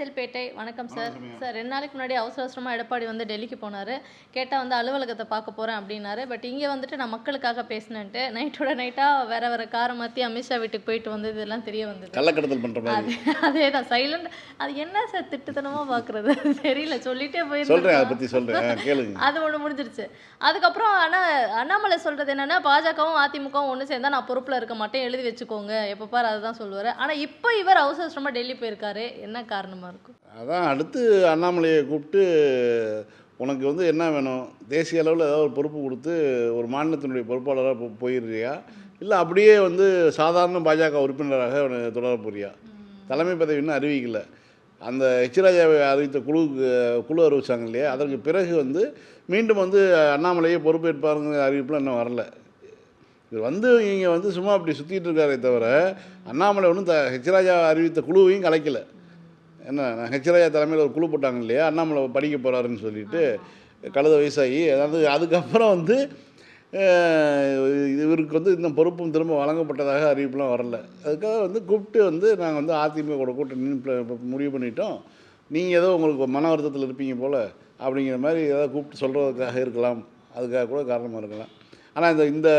அரசியல்பேட்டை. வணக்கம் sir. Sir 2 நாளைக்கு முன்னாடி அவசரமாக எடப்பாடி வந்து டெல்லிக்கு போனார். கேட்டால் வந்து அலுவலகத்தை பார்க்க போகிறேன் அப்படின்னாரு. பட் இங்கே வந்துட்டு நான் மக்களுக்காக பேசினேன்ட்டு நைட்டோட நைட்டாக வேற காரை மாற்றி அமித்ஷா வீட்டுக்கு போயிட்டு வந்தது இதெல்லாம் தெரிய வந்தது. கள்ளக்கடத்தல் பண்ணுற மாதிரி. அதே தான் சைலண்ட். அது என்ன சார் திட்டுத்தனமாக பார்க்குறது தெரியல. சொல்லிட்டே சொல்கிறேன், அதை பற்றி சொல்கிறேன் கேளுங்க. அது ஒன்று முடிஞ்சிருச்சு. அதுக்கப்புறம் ஆனால் அண்ணாமலை சொல்கிறது என்னென்னா, பாஜகவும் அதிமுகவும் ஒன்று சேர்ந்தால் நான் பொறுப்பில் இருக்க மாட்டேன், எழுதி வச்சுக்கோங்க, எப்போ பாரு அதுதான் சொல்லுவார். ஆனால் இப்போ இவர் அவசரமாக டெல்லி போயிருக்காரு. என்ன காரணமாக இருக்கும்? அதான் அடுத்து அண்ணாமலையை கூப்பிட்டு உனக்கு வந்து என்ன வேணும், தேசிய அளவில் ஏதாவது ஒரு பொறுப்பு கொடுத்து ஒரு மாநிலத்தினுடைய பொறுப்பாளராக போயிடுறியா, இல்லை அப்படியே வந்து சாதாரண பாஜக உறுப்பினராக தொடர போறியா? தலைமை பதவி இன்னும் அறிவிக்கல. அந்த ராஜாவை அறிவித்த குழு அறிவிச்சாங்க இல்லையா, அதற்கு பிறகு வந்து மீண்டும் வந்து அண்ணாமலையை பொறுப்பேற்பாருங்கிற அறிவிப்புலாம் இன்னும் வரல. இது வந்து இங்கே வந்து சும்மா அப்படி சுற்றிட்டு இருக்காரே தவிர அண்ணாமலை ஒன்றும் ராஜா அறிவித்த குழுவையும் கலைக்கலை. என்ன, ராஜா தலைமையில் ஒரு குழு போட்டாங்க இல்லையா, அண்ணாமலை படிக்க போகிறாருன்னு சொல்லிட்டு கழுத வயசாகி, அதாவது அதுக்கப்புறம் வந்து இவருக்கு வந்து இன்னும் பொறுப்பும் திரும்ப வழங்கப்பட்டதாக அறிவிப்புலாம் வரல. அதுக்காக வந்து கூப்பிட்டு வந்து நாங்கள் வந்து அதிமுக கூட்டணி முடிவு பண்ணிட்டோம், நீங்கள் ஏதோ உங்களுக்கு மன வருத்தத்தில் இருப்பீங்க போல் அப்படிங்கிற மாதிரி ஏதாவது கூப்பிட்டு சொல்கிறதுக்காக இருக்கலாம், அதுக்காக கூட காரணமாக இருக்கலாம். ஆனால் இந்த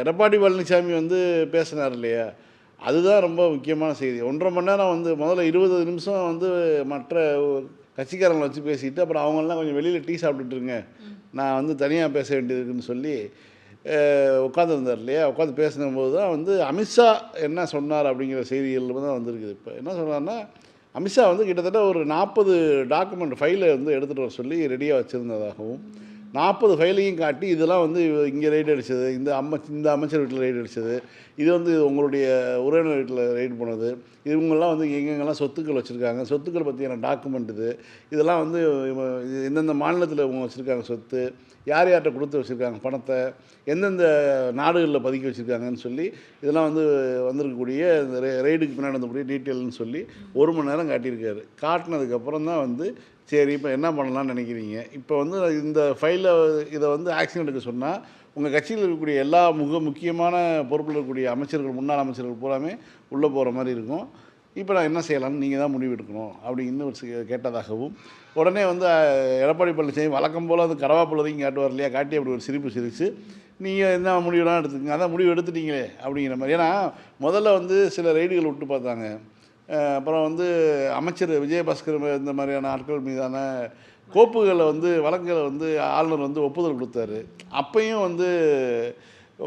எடப்பாடி பழனிசாமி வந்து பேசினார் இல்லையா, அதுதான் ரொம்ப முக்கியமான செய்தி. 1.5 மணி நேரம் வந்து முதல்ல 20 நிமிஷம் வந்து மற்ற கட்சிக்காரங்களை வச்சு பேசிட்டு அப்புறம் அவங்களாம் கொஞ்சம் வெளியில் டீ சாப்பிட்டுட்டுருங்க, நான் வந்து தனியாக பேச வேண்டியதுக்குன்னு சொல்லி உட்காந்துருந்தார் இல்லையா. உட்காந்து பேசினும்போது தான் வந்து அமித்ஷா என்ன சொன்னார் அப்படிங்கிற செய்திகள் தான் வந்திருக்குது. இப்போ என்ன சொன்னார்னா, அமித்ஷா வந்து கிட்டத்தட்ட ஒரு 40 டாக்குமெண்ட் ஃபைலை வந்து எடுத்துகிட்டு வர சொல்லி ரெடியாக வச்சுருந்ததாகவும், 40 ஃபைலையும் காட்டி இதெல்லாம் வந்து இங்கே ரைடு அடித்தது, இந்த அமைச்சர் வீட்டில் ரைடு அடித்தது, இது வந்து உங்களுடைய உறவினர் வீட்டில் ரைடு போனது, இவங்கெல்லாம் வந்து எங்கெங்கெல்லாம் சொத்துக்கள் வச்சுருக்காங்க, சொத்துக்கள் பற்றியான டாக்குமெண்ட் இதெல்லாம் வந்து எந்தெந்த மாநிலத்தில் இவங்க வச்சுருக்காங்க சொத்து, யார் யார்கிட்ட கொடுத்து வச்சுருக்காங்க பணத்தை, எந்தெந்த நாடுகளில் பதுக்கி வச்சுருக்காங்கன்னு சொல்லி இதெல்லாம் வந்து வந்திருக்கக்கூடிய இந்த ரைடுக்கு பின்னாடி வந்தக்கூடிய டீட்டெயில்னு சொல்லி 1 மணி நேரம் காட்டியிருக்காரு. காட்டினதுக்கப்புறம் தான் வந்து சரி இப்போ என்ன பண்ணலான்னு நினைக்கிறீங்க, இப்போ வந்து இந்த ஃபைலை இதை வந்து ஆக்ஷன் எடுக்க சொன்னால் உங்கள் கட்சியில் இருக்கக்கூடிய எல்லா முக்கியமான பொறுப்பில் இருக்கக்கூடிய அமைச்சர்கள், முன்னாள் அமைச்சர்கள் பூராமே உள்ளே போகிற மாதிரி இருக்கும், இப்போ நான் என்ன செய்யலாம்னு நீங்கள் தான் முடிவு எடுக்கணும் அப்படின்னு ஒரு கேட்டதாகவும், உடனே வந்து எடப்பாடி பழனிசாமி வழக்கம் போல் அது கடவாப்புள்ளதையும் காட்டுவார் இல்லையா, காட்டி அப்படி ஒரு சிரிப்பு சிரித்து நீங்கள் என்ன முடிவுலாம் எடுத்துக்கங்க, அதான் முடிவு எடுத்துட்டீங்களே அப்படிங்கிற மாதிரி. ஏன்னா முதல்ல வந்து சில ரைடுகள் விட்டு பார்த்தாங்க, அப்புறம் வந்து அமைச்சர் விஜயபாஸ்கர் இந்த மாதிரியான ஆட்கள் மீதான கோப்புகளை வந்து வழக்குகளை வந்து ஆளுநர் வந்து ஒப்புதல் கொடுத்தாரு. அப்பையும் வந்து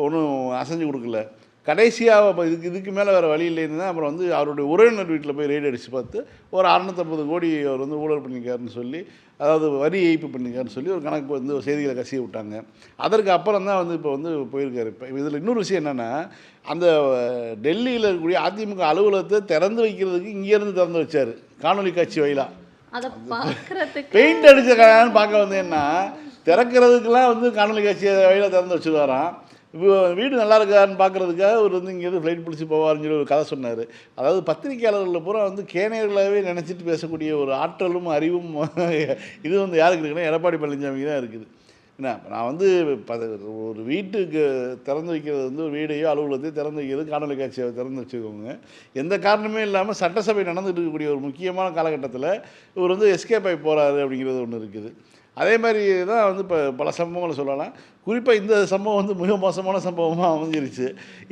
ஒன்றும் அசைஞ்சு கொடுக்கல. கடைசியாக இதுக்கு மேலே வேறு வழி இல்லைன்னு தான் அப்புறம் வந்து அவருடைய உறவினர் வீட்டில் போய் ரெய்டு அடித்து பார்த்து ஒரு 650 கோடி அவர் வந்து ஊழல் பண்ணிக்காருன்னு சொல்லி, அதாவது வரி ஏய்ப்பு பண்ணிக்காருன்னு சொல்லி ஒரு கணக்கு வந்து ஒரு செய்திகளை கசிய விட்டாங்க. அதற்கு அப்புறம் தான் வந்து இப்போ வந்து போயிருக்காரு. இப்போ இதில் இன்னொரு விஷயம் என்னென்னா, அந்த டெல்லியில் இருக்கக்கூடிய அதிமுக அலுவலகத்தை திறந்து வைக்கிறதுக்கு இங்கேருந்து திறந்து வச்சார் காணொலி காட்சி வாயிலாக. அதை பார்க்குறதுக்கு பெயிண்ட் அடித்த கல்யாணம் பார்க்க வந்தேன்னா திறக்கிறதுக்கெலாம் வந்து காணொலி காட்சி வாயிலாக திறந்து வச்சுருவாராம். இப்போ வீடு நல்லா இருக்காருன்னு பார்க்குறதுக்காக ஒரு வந்து இங்கேருந்து ஃப்ளைட் பிடிச்சி போவார்னு சொல்லி ஒரு கதை சொன்னார். அதாவது பத்திரிகையாளர்களில் பூரா வந்து கேனையர்களாகவே நினச்சிட்டு பேசக்கூடிய ஒரு ஆற்றலும் அறிவும் இது வந்து யாருக்கு இருக்குன்னா எடப்பாடி பழனிசாமிக்கு தான் இருக்குது. என்ன, நான் வந்து ஒரு வீட்டுக்கு திறந்து வைக்கிறது வந்து ஒரு வீடையோ அலுவலகத்தையோ திறந்து வைக்கிறது காணொலி காட்சியை திறந்து வச்சுக்கோங்க. எந்த காரணமே இல்லாமல் சட்டசபை நடந்துகிட்டு இருக்கக்கூடிய ஒரு முக்கியமான காலகட்டத்தில் இவர் வந்து எஸ்கேப் ஆகி போகிறாரு அப்படிங்கிறது ஒன்று இருக்குது. அதே மாதிரி தான் வந்து இப்போ பல சம்பவங்களை சொல்லலாம். குறிப்பாக இந்த சம்பவம் வந்து மிக மோசமான சம்பவமாக அமைஞ்சிருச்சு.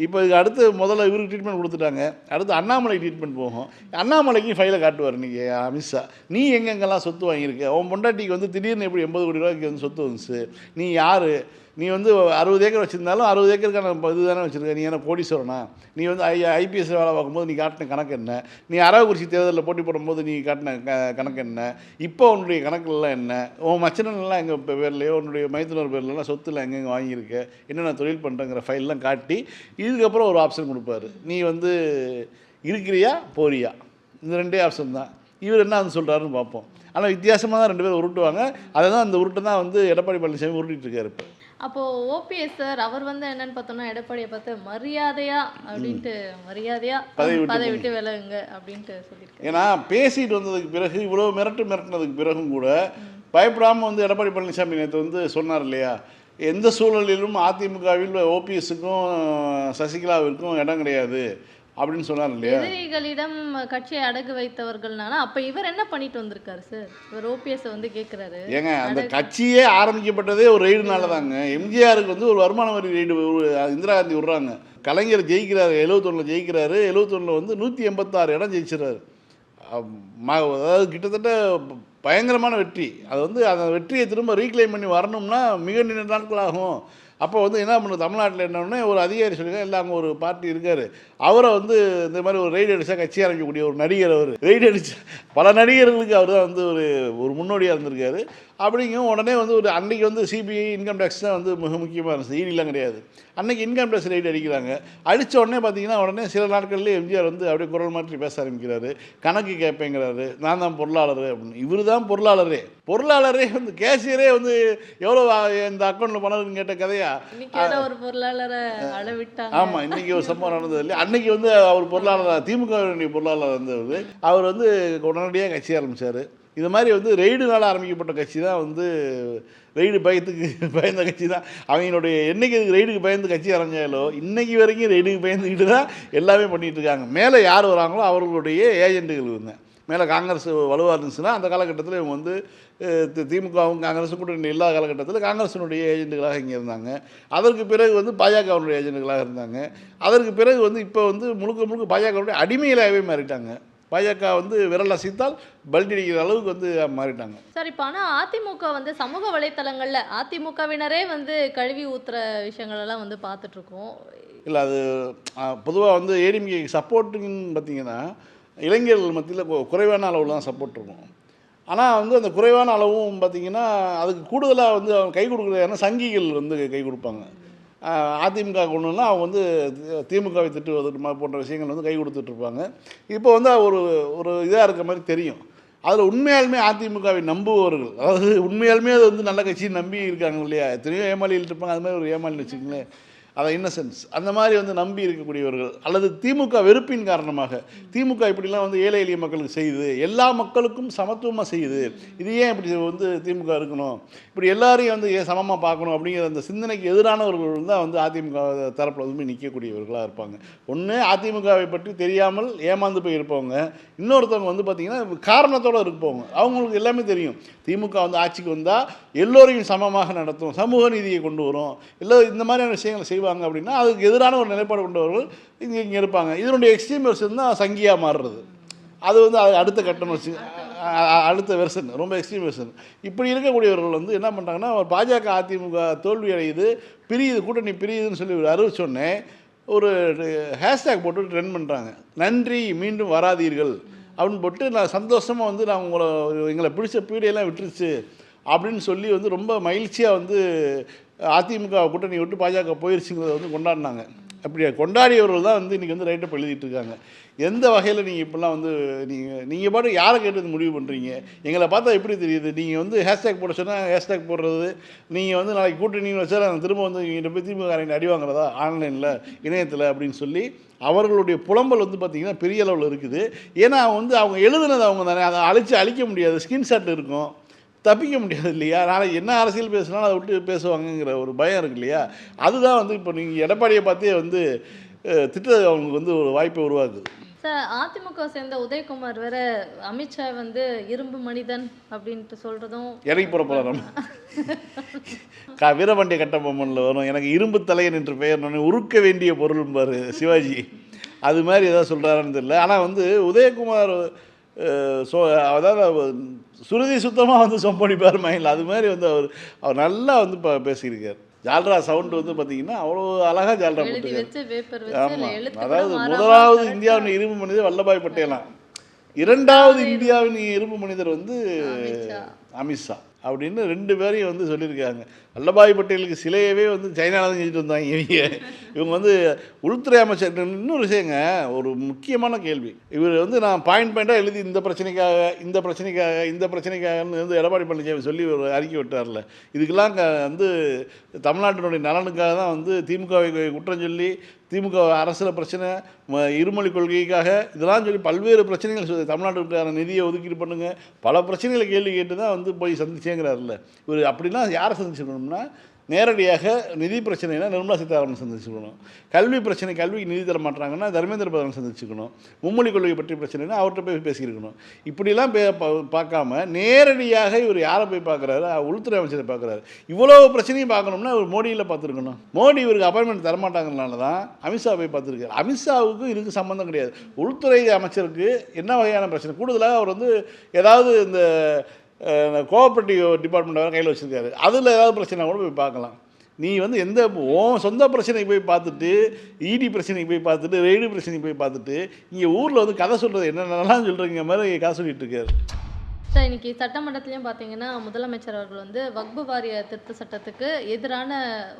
இப்போ இதுக்கு அடுத்து முதல்ல இவருக்கு ட்ரீட்மெண்ட் கொடுத்துட்டாங்க, அடுத்து அண்ணாமலை ட்ரீட்மெண்ட் போகும். அண்ணாமலைக்கும் ஃபைலை காட்டுவார் இன்றைக்கி அமித்ஷா. நீ எங்கெங்கெல்லாம் சொத்து வாங்கியிருக்க, உன் பொண்டாட்டிக்கு வந்து திடீர்னு எப்படி 80 கோடி ரூபாய்க்கு வந்து சொத்து வந்துச்சு, நீ யார், நீ வந்து 60 ஏக்கர் வச்சுருந்தாலும் 60 ஏக்கருக்கான இது தானே வச்சுருக்க, நீ என்ன கோடீஸ்வரனா, நீ வந்து ஐபிஎஸ் வேலை பார்க்கும்போது நீ காட்டின கணக்கு என்ன, நீ அரவக்குறிச்சி தேர்தலில் போட்டி போடும்போது நீ காட்டின கணக்கு என்ன, இப்போ உன்னுடைய கணக்குலாம் என்ன, உன் மச்சனெல்லாம் எங்கள் பேர்லையோ உன்னுடைய மைத்துனர் பேர்லாம் சொத்தில் எங்கெங்கே வாங்கியிருக்க, என்னென்ன தொழில் பண்ணுறங்கிற ஃபைல்லாம் காட்டி இதுக்கப்புறம் ஒரு ஆப்ஷன் கொடுப்பாரு. நீ வந்து இருக்கிறியா போறியா, இந்த 2 ஆப்ஷன் தான். இவர் என்ன வந்து சொல்கிறாருன்னு பார்ப்போம். ஆனால் வித்தியாசமாக தான் 2 பேரும் உருட்டுவாங்க. அதை தான் அந்த உருட்டை தான் வந்து எடப்பாடி பழனிசாமி உருட்டிகிட்டு இருக்காரு இப்போ. அப்போது ஓபிஎஸ் சார் அவர் வந்து என்னன்னு பார்த்தோம்னா, எடப்பாடியை பார்த்து மரியாதையா அப்படின்ட்டு பதவி விட்டு விலகுங்க அப்படின்ட்டு சொல்லியிருக்காரு. ஏன்னா பேசிட்டு வந்ததுக்கு பிறகு இவ்வளோ மிரட்டினதுக்கு பிறகும் கூட பயப்படாமல் வந்து எடப்பாடி பழனிசாமி நேற்று வந்து சொன்னார் இல்லையா, எந்த சூழலிலும் அதிமுகவில் ஓபிஎஸ்ஸுக்கும் சசிகலாவிற்கும் இடம் கிடையாது, அப்படின்னு சொன்னார் இல்லையா. எதிரிகளிடம் கட்சியை அடகு வைத்தவர்கள்னால அப்ப இவர் என்ன பண்ணிட்டு வந்திருக்காரு சார்? இவர் ஓபிஎஸ் வந்து கேட்கிறாரு. ஏங்க அந்த கட்சியே ஆரம்பிக்கப்பட்டதே ஒரு ரெய்டுனால தாங்க. எம்ஜிஆருக்கு வந்து ஒரு வருமான வரி ரெய்டு இந்திரா காந்தி விடுறாங்க. கலைஞர் ஜெயிக்கிறாரு, 71 ஜெயிக்கிறாரு. 71 வந்து 186 இடம் ஜெயிச்சிடறாரு. அதாவது கிட்டத்தட்ட பயங்கரமான வெற்றி. அது வந்து அந்த வெற்றியை திரும்ப ரீக்ளைம் பண்ணி வரணும்னா மிக நீண்ட நாட்கள் ஆகும். அப்போ வந்து என்ன பண்ணுது, தமிழ்நாட்டில் என்னன்னா ஒரு அதிகாரி சொல்லியிருக்காங்க, இல்லை அங்கே ஒரு பார்ட்டி இருக்கார், அவரை வந்து இந்த மாதிரி ஒரு ரெய்டு அடித்தா கட்சி ஆரம்பிக்கக்கூடிய ஒரு நடிகர். அவர் ரெய்டு அடித்தா பல நடிகர்களுக்கு அவர் தான் வந்து ஒரு முன்னோடியாக இருந்திருக்காரு. அப்படிங்கும் உடனே வந்து ஒரு அன்றைக்கி வந்து சிபிஐ இன்கம் டேக்ஸ் தான் வந்து மிக முக்கியமாக இருந்துச்சு, ஈடிலாம் கிடையாது. அன்றைக்கி இன்கம் டேக்ஸ் ரெய்டு அடிக்கிறாங்க. அடித்த உடனே பார்த்தீங்கன்னா உடனே சில நாட்கள்லேயே எம்ஜிஆர் வந்து அப்படியே குரல் மாற்றி பேச ஆரம்பிக்கிறாரு. கணக்கு கேட்பேங்கிறாரு, நான் தான் பொருளாளர் அப்படின்னு. இவர் தான் பொருளாளரே வந்து கேஷியரே வந்து எவ்வளோ இந்த அக்கௌண்ட்டில் பணம் கேட்ட கதையா ஒரு பொருளாளரை அளவிட்டாங்க. ஆமாம், இன்றைக்கி ஒரு சம்பவம் நடந்தது இல்லையா. அன்றைக்கி வந்து அவர் பொருளாளர், திமுக பொருளாளர் இருந்தவர், அவர் வந்து உடனடியாக கட்சி ஆரம்பித்தார். இது மாதிரி வந்து ரெய்டுனால் ஆரம்பிக்கப்பட்ட கட்சி தான் வந்து ரெய்டு பயந்த கட்சி தான். அவங்களுடைய என்னைக்கு ரெய்டுக்கு பயந்து கட்சி ஆரம்பிச்சாலோ இன்றைக்கி வரைக்கும் ரெய்டுக்கு பயந்துக்கிட்டு தான் எல்லாமே பண்ணிகிட்டு இருக்காங்க. மேலே யார் வராங்களோ அவர்களுடைய ஏஜென்ட்டுகள் இருங்க. மேலே காங்கிரஸ் வலுவாக இருந்துச்சுன்னா அந்த காலகட்டத்தில் இவங்க வந்து திமுகவும் காங்கிரஸும் கூட எல்லா காலகட்டத்தில் காங்கிரஸினுடைய ஏஜென்ட்டுகளாக இங்கே இருந்தாங்க. அதற்கு பிறகு வந்து பாஜகவுடைய ஏஜென்ட்டுகளாக இருந்தாங்க. அதற்கு பிறகு வந்து இப்போ வந்து முழுக்க பாஜகவுடைய அடிமைகளாகவே மாறிட்டாங்க. பாஜக வந்து விரல் அசைத்தால் பல்டி அடிக்கிற அளவுக்கு வந்து மாறிட்டாங்க. சார், இப்போ ஆனால் அதிமுக வந்து சமூக வலைத்தளங்களில் அதிமுகவினரே வந்து கழுவி ஊற்றுற விஷயங்களெல்லாம் வந்து பார்த்துட்ருக்கோம். இல்லை, அது பொதுவாக வந்து ஏடிஎம்கே சப்போர்ட்டுன்னு பார்த்தீங்கன்னா இளைஞர்கள் மத்தியில் குறைவான அளவில் தான் சப்போர்ட் இருக்கும். ஆனால் வந்து அந்த குறைவான அளவும் பார்த்திங்கன்னா அதுக்கு கூடுதலாக வந்து அவங்க கை கொடுக்குற சங்கிகள் வந்து கை கொடுப்பாங்க. அதிமுக கொண்டுலாம் அவங்க வந்து திமுகவை திட்டுவது போன்ற விஷயங்கள் வந்து கை கொடுத்துட்ருப்பாங்க. இப்போ வந்து ஒரு இதாக இருக்கிற மாதிரி தெரியும். அதில் உண்மையாலுமே அதிமுகவை நம்புபவர்கள், அதாவது உண்மையாலுமே அது வந்து நல்ல கட்சியை நம்பி இருக்காங்க இல்லையா. எத்தனையோ ஏமாளிகள் இருப்பாங்க, அது மாதிரி ஒரு ஏமாளின்னு வச்சுக்கங்களேன். அதை இன்னசென்ஸ் அந்த மாதிரி வந்து நம்பி இருக்கக்கூடியவர்கள், அல்லது திமுக வெறுப்பின் காரணமாக திமுக இப்படிலாம் வந்து ஏழை எளிய மக்களுக்கு செய்யுது, எல்லா மக்களுக்கும் சமத்துவமாக செய்யுது, இது ஏன் இப்படி வந்து திமுக இருக்கணும், இப்படி எல்லாரையும் வந்து ஏன் சமமாக பார்க்கணும் அப்படிங்கிற அந்த சிந்தனைக்கு எதிரானவர்கள் தான் வந்து அதிமுக தரப்பில் வந்து நிற்கக்கூடியவர்களாக இருப்பாங்க. ஒன்று அதிமுகவை பற்றி தெரியாமல் ஏமாந்து போய் இருப்பவங்க, இன்னொருத்தவங்க வந்து பார்த்திங்கன்னா காரணத்தோடு இருப்பவங்க. அவங்களுக்கு எல்லாமே தெரியும், திமுக வந்து ஆட்சிக்கு வந்தால் எல்லோரையும் சமமாக நடத்தும், சமூக நீதியை கொண்டு வரும், இல்லை இந்த மாதிரியான விஷயங்களை செய்வாங்க அப்படின்னா அதுக்கு எதிரான ஒரு நிலைப்பாடு கொண்டவர்கள் இங்கே இருப்பாங்க. இதனுடைய எக்ஸ்ட்ரீம் வெர்ஷன் தான் சங்கியாக மாறுறது. அது வந்து அடுத்த கட்டம் வச்சு அடுத்த வெர்ஷன், ரொம்ப எக்ஸ்ட்ரீம் வெர்ஷன். இப்படி இருக்கக்கூடியவர்கள் வந்து என்ன பண்ணுறாங்கன்னா, பாஜக அதிமுக தோல்வி அடையுது, பிரியுது, கூட்டணி பிரியுதுன்னு சொல்லி அறிவிச்சோடனே ஒரு ஹேஷ்டேக் போட்டு ட்ரெண்ட் பண்ணுறாங்க, நன்றி மீண்டும் வராதீர்கள் அப்படின்னு போட்டு, நான் சந்தோஷமாக வந்து நான் எங்களை பிடிச்ச பீடையெல்லாம் விட்டுருச்சு அப்படின்னு சொல்லி வந்து ரொம்ப மகிழ்ச்சியாக வந்து அதிமுக கூட்டணி விட்டு பாஜக போயிடுச்சுங்கிறத வந்து கொண்டாடினாங்க. அப்படி கொண்டாடியவர்கள் தான் வந்து இன்றைக்கி வந்து ரைட்டப் எழுதிட்டு இருக்காங்க. எந்த வகையில் நீங்கள் இப்படிலாம் வந்து நீங்கள் பாட்டு யாரை கேட்டு முடிவு பண்ணுறீங்க? எங்களை பார்த்தா எப்படி தெரியுது? நீங்கள் வந்து ஹேஷ்டேக் போட சொன்னால் ஹேஷ்டேக் போடுறது, நீங்கள் வந்து நாளைக்கு கூட்டணின்னு வச்சா நாங்கள் திரும்ப வந்து இங்கே போய் திமுக அடி வாங்குறதா ஆன்லைனில் இணையத்தில் அப்படின்னு சொல்லி அவர்களுடைய புலம்பல் வந்து பார்த்திங்கன்னா பெரிய அளவில் இருக்குது. ஏன்னா வந்து அவங்க எழுதுனது அவங்க தானே, அதை அழிக்க முடியாது, ஸ்கிரீன்ஷாட் இருக்கும், தப்பிக்க முடியாது இல்லையா. நாளைக்கு என்ன அரசியல் பேசினாலும் அதை விட்டு பேசுவாங்கங்கிற ஒரு பயம் இருக்கு இல்லையா. அதுதான் வந்து இப்போ நீங்கள் எடப்பாடியை பார்த்தே வந்து திட்டத்தை அவங்களுக்கு வந்து ஒரு வாய்ப்பை உருவாக்குது. சார், அதிமுக சேர்ந்த உதயகுமார் வேற அமித்ஷா வந்து இரும்பு மனிதன் அப்படின்ட்டு சொல்கிறதும் இறங்கி போகிற போகிறோம். வீரபாண்டிய கட்டபொம்மனில் வரும், எனக்கு இரும்பு தலையன் என்று பெயர், நான் உருக்க வேண்டிய பொருள் பாரு சிவாஜி, அது மாதிரி எதாவது சொல்கிறாருன்னு தெரியல. ஆனால் வந்து உதயகுமார் அதாவது சுருதி சுத்தமாக வந்து சொம்படிப்பார் மைண்டில், அது மாதிரி வந்து அவர் நல்லா வந்து இப்போ பேசியிருக்கார். ஜால்ரா சவுண்டு வந்து பார்த்தீங்கன்னா அவ்வளோ அழகாக ஜால்ரா போட்டுருக்காரு. ஆமாம், அதாவது முதலாவது இந்தியாவின் இரும்பு மனிதர் வல்லபாய் பட்டேலாம், இரண்டாவது இந்தியாவின் இரும்பு மனிதர் வந்து அமித்ஷா அப்படின்னு 2 பேரையும் வந்து சொல்லியிருக்காங்க. வல்லபாய் பட்டேலுக்கு சிலையவே வந்து சைனாவில் தான் செஞ்சுட்டு வந்தாங்க இவங்க வந்து உள்துறை அமைச்சர். இன்னொரு விஷயங்க, ஒரு முக்கியமான கேள்வி, இவர் வந்து நான் பாயிண்டாக எழுதி இந்த பிரச்சனைக்காகன்னு வந்து எடப்பாடி பழனிசாமி சொல்லி ஒரு அறிக்கை விட்டார்ல, இதுக்கெல்லாம் வந்து தமிழ்நாட்டினுடைய நலனுக்காக தான் வந்து திமுகவை குற்றம் சொல்லி, திமுக அரசியல் பிரச்சனை, இருமொழி கொள்கைக்காக இதெல்லாம் சொல்லி பல்வேறு பிரச்சனைகள் சொல்லி தமிழ்நாட்டுக்கான நிதியை ஒதுக்கீடு பண்ணுங்க, பல பிரச்சனைகளை கேள்வி கேட்டு தான் வந்து போய் சந்திச்சேங்கிறாருல்ல. இவர் அப்படின்னா யாரை சந்திச்சிருக்கணும்னா நேரடியாக நிதி பிரச்சனைனா நிர்மலா சீதாராமன் சந்திச்சுக்கணும், கல்வி பிரச்சனை கல்விக்கு நிதி தர மாட்டாங்கன்னா தர்மேந்திர பிரதான் சந்திச்சுக்கணும், மும்மொழி கொள்கை பற்றி பிரச்சனைனா அவர்கிட்ட போய் பேசியிருக்கணும். இப்படிலாம் பார்க்காம நேரடியாக இவர் யாரை போய் பார்க்குறாரு? உள்துறை அமைச்சரை பார்க்குறாரு. இவ்வளோ பிரச்சனையும் பார்க்கணும்னா இவர் மோடியில் பார்த்துருக்கணும். மோடி இவருக்கு அப்பாயின்மெண்ட் தரமாட்டாங்கனால தான் அமித்ஷா போய் பார்த்துருக்காரு. அமித்ஷாவுக்கும் இதுக்கு சம்மந்தம் கிடையாது. உள்துறை அமைச்சருக்கு என்ன வகையான பிரச்சனை? கூடுதலாக அவர் வந்து ஏதாவது இந்த கோஆப்ரேட்டிவ் டிபார்ட்மெண்ட் கையில் வச்சுருக்காரு, அதில் ஏதாவது பிரச்சனை கூட போய் பார்க்கலாம். நீ வந்து எந்த சொந்த பிரச்சனைக்கு போய் பார்த்துட்டு, இடி பிரச்சனைக்கு போய் பார்த்துட்டு, ரெய்டு பிரச்சனைக்கு போய் பார்த்துட்டு, இங்கே ஊரில் வந்து கதை சொல்கிறது என்னென்னலாம் சொல்கிறீங்க மாதிரி கதை சொல்லிட்டு இருக்காரு. சார், இன்னைக்கு சட்டமன்றத்திலையும் பார்த்தீங்கன்னா முதலமைச்சர் அவர்கள் வந்து வக்பு வாரிய திருத்த சட்டத்துக்கு எதிரான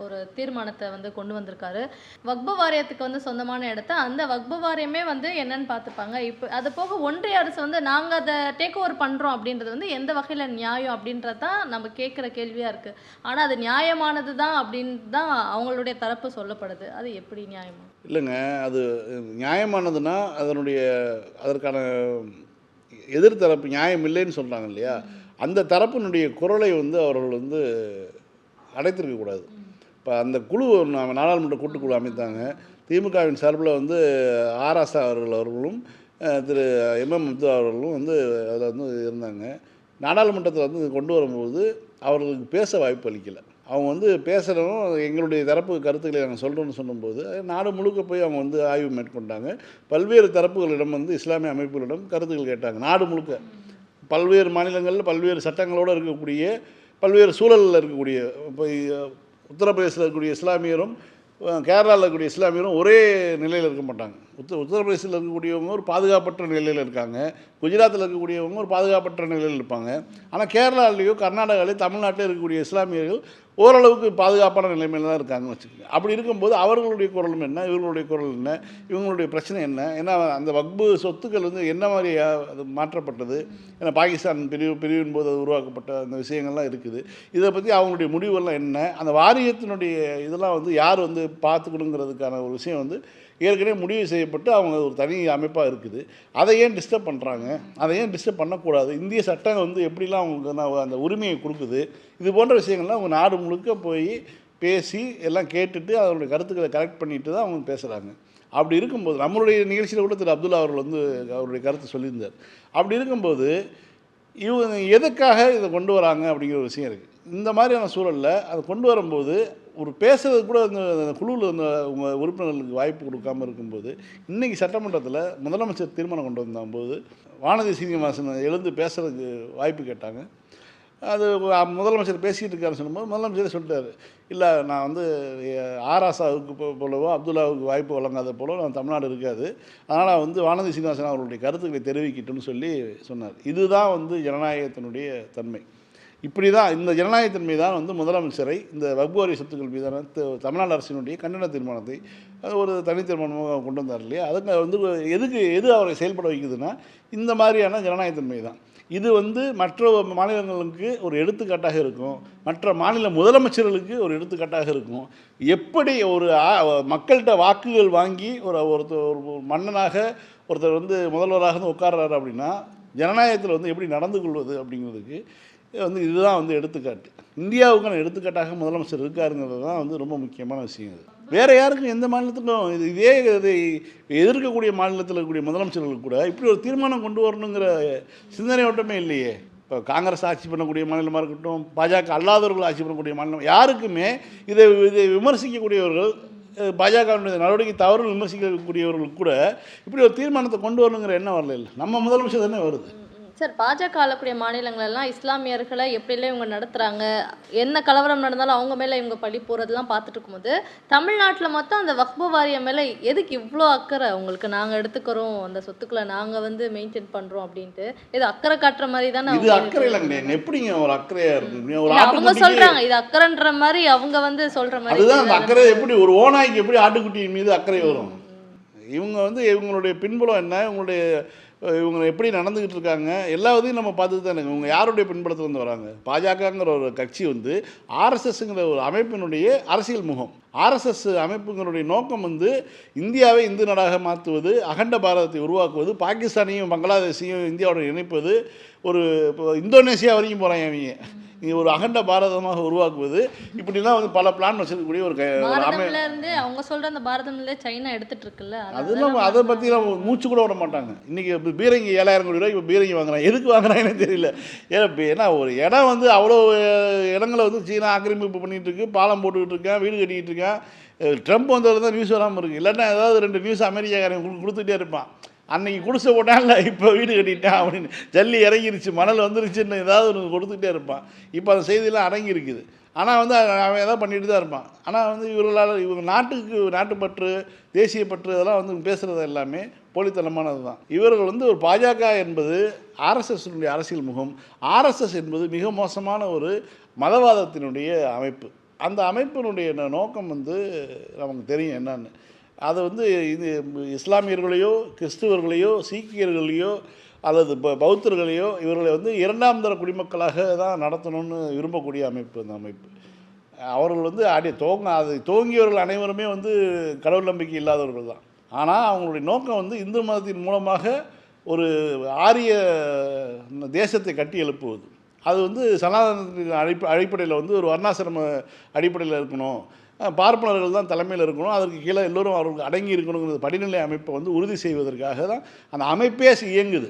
ஒரு தீர்மானத்தை வந்து கொண்டு வந்திருக்காரு. வக்பு வாரியத்துக்கு வந்து சொந்தமான இடத்த அந்த வக்பு வாரியமே வந்து என்னன்னு பார்த்துப்பாங்க. இப்போ அது போக ஒன்றிய அரசு வந்து நாங்கள் அதை டேக் ஓவர் பண்ணுறோம் அப்படின்றது வந்து எந்த வகையில் நியாயம் அப்படின்றது தான் நம்ம கேட்குற கேள்வியாக இருக்குது. ஆனால் அது நியாயமானது தான் அப்படின்னு தான் அவங்களுடைய தரப்பு சொல்லப்படுது. அது எப்படி நியாயமா? இல்லைங்க, அது நியாயமானதுன்னா அதற்கான எதிர்த்தரப்பு நியாயம் இல்லைன்னு சொல்கிறாங்க இல்லையா, அந்த தரப்பினுடைய குரலை வந்து அவர்கள் வந்து அடைத்திருக்கக்கூடாது. இப்போ அந்த குழு நாடாளுமன்ற கூட்டுக்குழு அமைத்தாங்க. திமுகவின் சார்பில் வந்து ஆராசா அவர்களும் திரு எம்எம் அப்துல்லா அவர்களும் வந்து அதில் வந்து இருந்தாங்க. நாடாளுமன்றத்தில் வந்து கொண்டு வரும்போது அவர்களுக்கு பேச வாய்ப்பு அளிக்கலை. அவங்க வந்து பேசுகிறோம், எங்களுடைய தரப்பு கருத்துக்களை நாங்கள் சொல்கிறோன்னு சொல்லும்போது நாடு முழுக்க போய் அவங்க வந்து ஆய்வு மேற்கொண்டாங்க. பல்வேறு தரப்புகளிடம் வந்து இஸ்லாமிய அமைப்புகளிடம் கருத்துக்கள் கேட்டாங்க. நாடு முழுக்க பல்வேறு மாநிலங்களில் பல்வேறு சட்டங்களோடு இருக்கக்கூடிய பல்வேறு சூழலில் இருக்கக்கூடிய, இப்போ உத்தரப்பிரதேசத்தில் இருக்கக்கூடிய இஸ்லாமியரும் கேரளாவில் இருக்கக்கூடிய இஸ்லாமியரும் ஒரே நிலையில் இருக்க மாட்டாங்க. உத்தரப்பிரதேசத்தில் இருக்கக்கூடியவங்க ஒரு பாதுகாப்பற்ற நிலையில் இருக்காங்க, குஜராத்தில் இருக்கக்கூடியவங்க ஒரு பாதுகாப்பற்ற நிலையில் இருப்பாங்க. ஆனால் கேரளாலேயோ கர்நாடகாலேயோ தமிழ்நாட்டில் இருக்கக்கூடிய இஸ்லாமியர்கள் ஓரளவுக்கு பாதுகாப்பான நிலைமையில் தான் இருக்காங்கன்னு வச்சுக்கோங்க. அப்படி இருக்கும்போது அவர்களுடைய குரலும் என்ன, இவர்களுடைய குரல் என்ன, இவங்களுடைய பிரச்சனை என்ன, ஏன்னா அந்த வக்பு சொத்துக்கள் வந்து என்ன மாதிரி அது மாற்றப்பட்டது, ஏன்னா பாகிஸ்தான் பிரிவின் போது அது உருவாக்கப்பட்ட அந்த விஷயங்கள்லாம் இருக்குது. இதை பற்றி அவங்களுடைய முடிவெல்லாம் என்ன, அந்த வாரியத்தினுடைய இதெல்லாம் வந்து யார் வந்து பார்த்துக்கணுங்கிறதுக்கான ஒரு விஷயம் வந்து ஏற்கனவே முடிவு செய்யப்பட்டு அவங்க ஒரு தனி அமைப்பாக இருக்குது. அதை ஏன் டிஸ்டர்ப் பண்ணுறாங்க? அதை ஏன் டிஸ்டர்ப் பண்ணக்கூடாது? இந்திய சட்டம் வந்து எப்படிலாம் அவங்களுக்கு அந்த உரிமையை கொடுக்குது? இது போன்ற விஷயங்கள்லாம் அவங்க நாடு முழுக்க போய் பேசி எல்லாம் கேட்டுட்டு அதனுடைய கருத்துக்களை கரெக்ட் பண்ணிட்டு தான் அவங்க பேசுகிறாங்க. அப்படி இருக்கும்போது நம்மளுடைய நிகழ்ச்சியில் கூட திரு அப்துல்லா அவர்கள் வந்து அவருடைய கருத்து சொல்லியிருந்தார். அப்படி இருக்கும்போது இவங்க எதுக்காக இதை கொண்டு வராங்க அப்படிங்கிற ஒரு விஷயம் இருக்குது. இந்த மாதிரியான சூழலில் அதை கொண்டு வரும்போது ஒரு பேசுறது கூட அந்த குழுவில் வந்து உங்கள் உறுப்பினர்களுக்கு வாய்ப்பு கொடுக்காமல் இருக்கும்போது, இன்றைக்கி சட்டமன்றத்தில் முதலமைச்சர் தீர்மானம் கொண்டு வந்தபோது வானதி சீனிவாசன் எழுந்து பேசுறதுக்கு வாய்ப்பு கேட்டாங்க. அது முதலமைச்சர் பேசிகிட்டு இருக்காருன்னு சொல்லும்போது முதலமைச்சரே சொல்லிட்டாரு, இல்லை நான் வந்து ஆராசாவுக்கு போலவோ அப்துல்லாவுக்கு வாய்ப்பு வழங்காத போலவோ நான் தமிழ்நாடு இருக்காது, அதனால் வந்து வானதி சீனிவாசன் அவர்களுடைய கருத்துக்களை தெரிவிக்கட்டும்னு சொல்லி சொன்னார். இதுதான் வந்து ஜனநாயகத்தினுடைய தன்மை. இப்படி தான் இந்த ஜனநாயகத்தின்மை தான் வந்து முதலமைச்சரை இந்த வக்பு வாரிய சொத்துக்கள் மீதான தமிழ்நாடு அரசினுடைய கண்டன தீர்மானத்தை ஒரு தனி தீர்மானமாக கொண்டு வந்தார் இல்லையா, அதுக்கு வந்து எது அவரை செயல்பட வைக்குதுன்னா இந்த மாதிரியான ஜனநாயகத்தன்மை தான். இது வந்து மற்ற மாநிலங்களுக்கு ஒரு எடுத்துக்காட்டாக இருக்கும், மற்ற மாநில முதலமைச்சர்களுக்கு ஒரு எடுத்துக்காட்டாக இருக்கும். எப்படி ஒரு மக்கள்கிட்ட வாக்குகள் வாங்கி ஒரு மன்னனாக ஒருத்தர் வந்து முதல்வராக வந்து உட்கார்றாரு அப்படின்னா ஜனநாயகத்தில் வந்து எப்படி நடந்து கொள்வது அப்படிங்கிறதுக்கு வந்து இதுதான் வந்து எடுத்துக்காட்டு. இந்தியாவுக்கான எடுத்துக்காட்டாக முதலமைச்சர் இருக்காருங்கிறது தான் வந்து ரொம்ப முக்கியமான விஷயம். இது வேறு யாருக்கும் எந்த மாநிலத்துக்கும் இதே இதை எதிர்க்கக்கூடிய மாநிலத்தில் இருக்கக்கூடிய முதலமைச்சர்களுக்கு கூட இப்படி ஒரு தீர்மானம் கொண்டு வரணுங்கிற சிந்தனை ஓட்டமே இல்லையே. இப்போ காங்கிரஸ் ஆட்சி பண்ணக்கூடிய மாநிலமாக இருக்கட்டும், பாஜக அல்லாதவர்கள் ஆட்சி பண்ணக்கூடிய மாநிலம், யாருக்குமே இதை விமர்சிக்கக்கூடியவர்கள், பாஜகவுடைய நடவடிக்கை தவறு விமர்சிக்கக்கூடியவர்களுக்கு கூட இப்படி ஒரு தீர்மானத்தை கொண்டு வரணுங்கிற எண்ணம் வரல. இல்லை, நம்ம முதலமைச்சர் தானே வருது. சார், பாஜக ஆளக்கூடிய மாநிலங்களெல்லாம் இஸ்லாமியர்களை எப்படிலாம் இவங்க நடத்துகிறாங்க, என்ன கலவரம் நடந்தாலும் அவங்க மேலே இவங்க பழி போகிறதெல்லாம் பார்த்துட்டு இருக்கும்போது தமிழ்நாட்டில் மொத்தம் அந்த வக்பு வாரியம் மேலே எதுக்கு இவ்வளோ அக்கறை? உங்களுக்கு நாங்கள் எடுத்துக்கிறோம், அந்த சொத்துக்களை நாங்கள் வந்து மெயின்டைன் பண்ணுறோம் அப்படின்ட்டு இது அக்கறை காட்டுற மாதிரி தானே. இது அக்கறை இல்லைங்க, எப்படிங்க ஒரு அக்கறையாக இருக்கு? அவங்க சொல்கிறாங்க இது அக்கறைன்ற மாதிரி, அவங்க வந்து சொல்கிற மாதிரி. அதுதான் அந்த அக்கறை. எப்படி ஒரு ஓநாய்க்கு எப்படி ஆட்டுக்குட்டியின் மீது அக்கறை வரும்? இவங்க வந்து இவங்களுடைய பின்புலம் என்ன, இவங்க எப்படி நடந்துக்கிட்டு இருக்காங்க எல்லாத்தையும் நம்ம பார்த்துட்டு தானே. இவங்க யாருடைய பின்புலத்தில் வந்து வராங்க? பாஜகங்கிற ஒரு கட்சி வந்து ஆர்எஸ்எஸ்ங்கிற ஒரு அமைப்பினுடைய அரசியல் முகம். ஆர்எஸ்எஸ் அமைப்புகளுடைய நோக்கம் வந்து இந்தியாவை இந்து நாடாக மாற்றுவது, அகண்ட பாரதத்தை உருவாக்குவது, பாகிஸ்தானையும் பங்களாதேஷையும் இந்தியாவோட இணைப்பது, ஒரு இந்தோனேசியா வரைக்கும் போகிறாங்க அவங்க. இது ஒரு அகண்ட பாரதமாக உருவாக்குவது, இப்படிலாம் வந்து பல பிளான் வச்சிருக்கக்கூடிய ஒரு அவங்க சொல்ற அந்த பாரதம்ல சைனா எடுத்துட்டு இருக்குல்ல, அதெல்லாம் அதை பற்றிலாம் மூச்சு கூட விட மாட்டாங்க. இன்றைக்கி பீரங்கி 7,000 கோடி ரூபாய் இப்போ பீரங்கி வாங்குறாங்க. எதுக்கு வாங்குறாங்கன்னு தெரியல. ஏன்னா ஒரு இடம் வந்து அவ்வளோ இடங்களை வந்து சீனா ஆக்கிரமிப்பு பண்ணிகிட்டு இருக்கு, பாலம் போட்டுக்கிட்டு இருக்கேன், வீடு கட்டிக்கிட்டு இருக்கேன். ட்ரம்ப் வந்தவர் தான் நியூஸ் வராமல் இருக்குது. இல்லைன்னா ஏதாவது 2 நியூஸ் அமெரிக்காக்காரன் கொடுத்துட்டே இருப்பான். அன்றைக்கி குடிசை போட்டான்ல, இப்போ வீடு கட்டிட்டான் அப்படின்னு, ஜல்லி இறங்கிருச்சு, மணல் வந்துருச்சுன்னு ஏதாவது ஒன்று கொடுத்துக்கிட்டே இருப்பான். இப்போ அந்த செய்தியெல்லாம் அடங்கியிருக்குது. ஆனால் வந்து அவன் எதாவது பண்ணிட்டு தான் இருப்பான். ஆனால் வந்து இவங்க நாட்டுப்பற்று, தேசியப்பற்று இதெல்லாம் வந்து பேசுகிறது எல்லாமே போலித்தனமானது தான். இவர்கள் வந்து ஒரு பாஜக என்பது ஆர்எஸ்எஸ்னுடைய அரசியல் முகம். ஆர்எஸ்எஸ் என்பது மிக மோசமான ஒரு மதவாதத்தினுடைய அமைப்பு. அந்த அமைப்பினுடைய நோக்கம் வந்து நமக்கு தெரியும் என்னன்னு. அதை வந்து இது இஸ்லாமியர்களையோ, கிறிஸ்துவர்களையோ, சீக்கியர்களையோ அல்லது பௌத்தர்களையோ இவர்களை வந்து 2ஆம் தர குடிமக்களாக தான் நடத்தணும்னு விரும்பக்கூடிய அமைப்பு அந்த அமைப்பு. அவர்கள் வந்து அதை துவங்கியவர்கள் அனைவருமே வந்து கடவுள் நம்பிக்கை இல்லாதவர்கள் தான். ஆனால் அவங்களுடைய நோக்கம் வந்து இந்து மதத்தின் மூலமாக ஒரு ஆரிய தேசத்தை கட்டி எழுப்புவது. அது வந்து சனாதனத்தின் அடிப்படையில் வந்து ஒரு வர்ணாசிரம அடிப்படையில் இருக்கணும், பார்ப்பனர்கள் தான் தலைமையில் இருக்கணும், அதற்கு கீழே எல்லோரும் அவர்களுக்கு அடங்கி இருக்கணுங்கிறது படிநிலை அமைப்பை வந்து உறுதி செய்வதற்காக தான் அந்த அமைப்பே இயங்குது.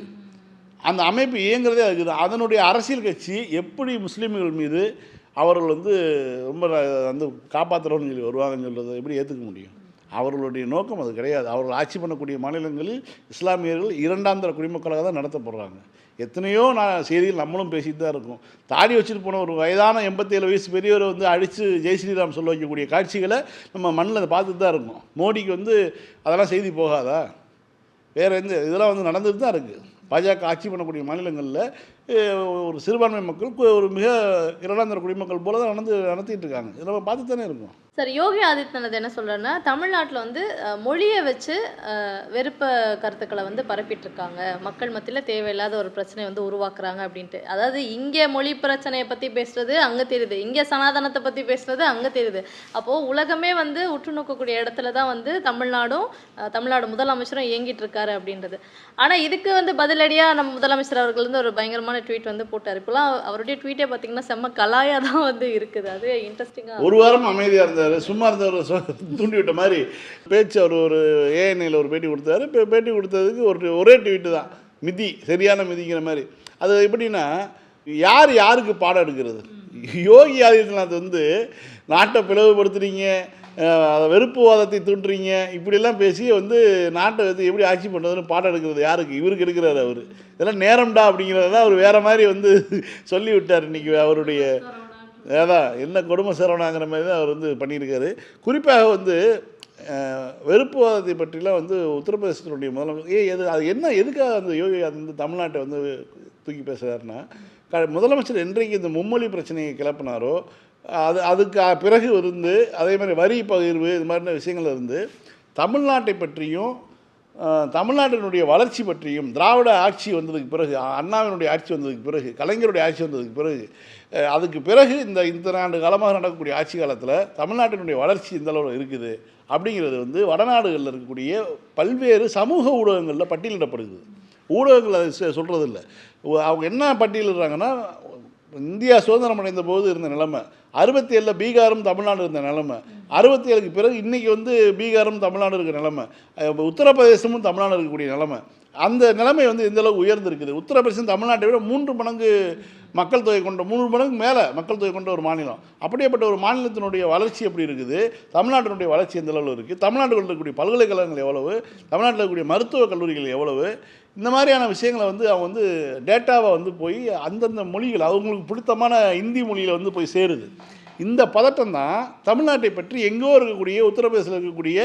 அந்த அமைப்பு இயங்குறதே அதுக்கு தான். அதனுடைய அரசியல் கட்சி எப்படி முஸ்லீம்கள் மீது அவர்கள் வந்து ரொம்ப வந்து காப்பாற்றுறோன்னு சொல்லி வருவாங்கன்னு சொல்கிறத எப்படி ஏற்றுக்க முடியும்? அவர்களுடைய நோக்கம் அது கிடையாது. அவர்கள் ஆட்சி பண்ணக்கூடிய மாநிலங்களில் இஸ்லாமியர்கள் 2ஆம் தர குடிமக்களாக தான் நடத்தப்படுறாங்க. எத்தனையோ செய்திகள் நம்மளும் பேசிட்டு தான் இருக்கோம். தாடி வச்சுட்டு போன ஒரு வயதான 87 வயசு பெரியவரை வந்து அடித்து ஜெய் ஸ்ரீராம் சொல்ல வைக்கக்கூடிய காட்சிகளை நம்ம மண்ணில் பார்த்துட்டு தான் இருக்கோம். மோடிக்கு வந்து அதெல்லாம் செய்தி போகாதா? வேறு இதெல்லாம் வந்து நடந்துட்டு தான் இருக்குது. பாஜக ஆட்சி பண்ணக்கூடிய மாநிலங்களில் ஒரு சிறுபான்மை மக்கள் ஒரு மிக 2ஆம் தர குடிமக்கள் போல தான் நடத்திட்டு இருக்காங்க. இதை நம்ம பார்த்து தானே இருக்கோம். சார், யோகி ஆதித்யநாத் என்ன சொல்கிறேன்னா, தமிழ்நாட்டில் வந்து மொழியை வச்சு வெறுப்ப கருத்துக்களை வந்து பரப்பிட்டு இருக்காங்க, மக்கள் மத்தியில் தேவையில்லாத ஒரு பிரச்சனை வந்து உருவாக்குறாங்க அப்படின்ட்டு. அதாவது இங்கே மொழி பிரச்சனையை பற்றி பேசுகிறது அங்கே தெரியுது, இங்கே சனாதனத்தை பற்றி பேசுகிறது அங்கே தெரியுது. அப்போது உலகமே வந்து உற்று நோக்கக்கூடிய இடத்துல தான் வந்து தமிழ்நாடு முதலமைச்சரும் இயங்கிட்டு இருக்காரு அப்படின்றது. ஆனால் இதுக்கு வந்து பதிலடியாக நம்ம முதலமைச்சர் அவர்கள் வந்து ஒரு பயங்கரமான ட்வீட் வந்து போட்டார். இப்போலாம் அவருடைய ட்வீட்டே பார்த்தீங்கன்னா செம்ம கலாயாக தான் வந்து இருக்குது. அது இன்ட்ரெஸ்டிங்காக. ஒரு வாரம் அமைதியாக இருந்தார், சும்மா இருந்தவர் தூண்டி விட்ட மாதிரி பேச்சு. அவர் ஒரு ஏஎன்ஐயில் ஒரு பேட்டி கொடுத்தாரு. பேட்டி கொடுத்ததுக்கு ஒரே ட்வீட்டு தான், மிதி சரியான மிதிங்கிற மாதிரி. அது எப்படின்னா, யாருக்கு பாடம் எடுக்கிறது? யோகி ஆதித்யநாத் வந்து நாட்டை பிளவுபடுத்துறீங்க, வெறுப்புவாதத்தை தூண்டுறீங்க, இப்படிலாம் பேசி வந்து நாட்டை வந்து எப்படி ஆட்சி பண்ணுறதுன்னு பாடம் எடுக்கிறது யாருக்கு? இவருக்கு எடுக்கிறாரு. அவர் இதெல்லாம் நேரம்டா அப்படிங்கிறதெல்லாம் அவர் வேறு மாதிரி வந்து சொல்லி விட்டார். இன்றைக்கி அவருடைய அதான் என்ன கொடுமை சேரவனாங்கிற மாதிரி தான் அவர் வந்து பண்ணியிருக்காரு. குறிப்பாக வந்து வெறுப்புவாதத்தை பற்றிலாம் வந்து உத்தரப்பிரதேசத்தினுடைய முதலமைச்சர் அது என்ன எதுக்காக அந்த யோகி அந்த தமிழ்நாட்டை வந்து தூக்கி பேசுகிறாருன்னா, முதலமைச்சர் என்றைக்கு இந்த மும்மொழி பிரச்சனையை கிளப்பினாரோ அதுக்கு பிறகு இருந்து அதே மாதிரி வரி பகிர்வு இது மாதிரியான விஷயங்கள் இருந்து தமிழ்நாட்டை பற்றியும் தமிழ்நாட்டினுடைய வளர்ச்சி பற்றியும், திராவிட ஆட்சி வந்ததுக்கு பிறகு, அண்ணாவினுடைய ஆட்சி வந்ததுக்கு பிறகு, கலைஞருடைய ஆட்சி வந்ததுக்கு பிறகு, அதுக்கு பிறகு இந்த ஆண்டு காலமாக நடக்கக்கூடிய ஆட்சி காலத்தில் தமிழ்நாட்டினுடைய வளர்ச்சி இந்த அளவில் இருக்குது அப்படிங்கிறது வந்து வடநாடுகளில் இருக்கக்கூடிய பல்வேறு சமூக ஊடகங்களில் பட்டியலிடப்படுது. ஊடகங்கள் அதை சொல்கிறதில்ல. அவங்க என்ன பட்டியலிடுறாங்கன்னா, இந்தியா சுதந்திரம் அடைந்த போது இருந்த நிலைமை, 67 பீகாரும் தமிழ்நாடு இருந்த நிலைமை, 67க்கு பிறகு இன்றைக்கி வந்து பீகாரும் தமிழ்நாடு இருக்கிற நிலைமை, உத்தரப்பிரதேசமும் தமிழ்நாடு இருக்கக்கூடிய நிலைமை, அந்த நிலைமை வந்து எந்தளவுக்கு உயர்ந்திருக்குது. உத்தரப்பிரதேசம் தமிழ்நாட்டை விட 3 மடங்கு மக்கள் தொகை கொண்ட 3 மடங்கு மேலே மக்கள் தொகை கொண்ட ஒரு மாநிலம். அப்படியேப்பட்ட ஒரு மாநிலத்தினுடைய வளர்ச்சி எப்படி இருக்குது, தமிழ்நாட்டினுடைய வளர்ச்சி எந்த அளவில் இருக்குது, தமிழ்நாட்டில் இருக்கக்கூடிய பல்கலைக்கழகங்கள் எவ்வளவு, தமிழ்நாட்டில் இருக்கக்கூடிய மருத்துவக் கல்லூரிகள் எவ்வளவு, இந்த மாதிரியான விஷயங்களை வந்து அவங்க வந்து டேட்டாவை வந்து போய் அந்தந்த மொழிகள் அவங்களுக்கு பிடித்தமான இந்தி மொழியில் வந்து போய் சேருது. இந்த பதட்டம் தான் தமிழ்நாட்டை பற்றி எங்கோ இருக்கக்கூடிய உத்தரப்பிரதேசத்தில் இருக்கக்கூடிய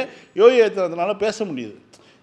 யோகி ஆதித்யநாத்னால பேச முடியுது.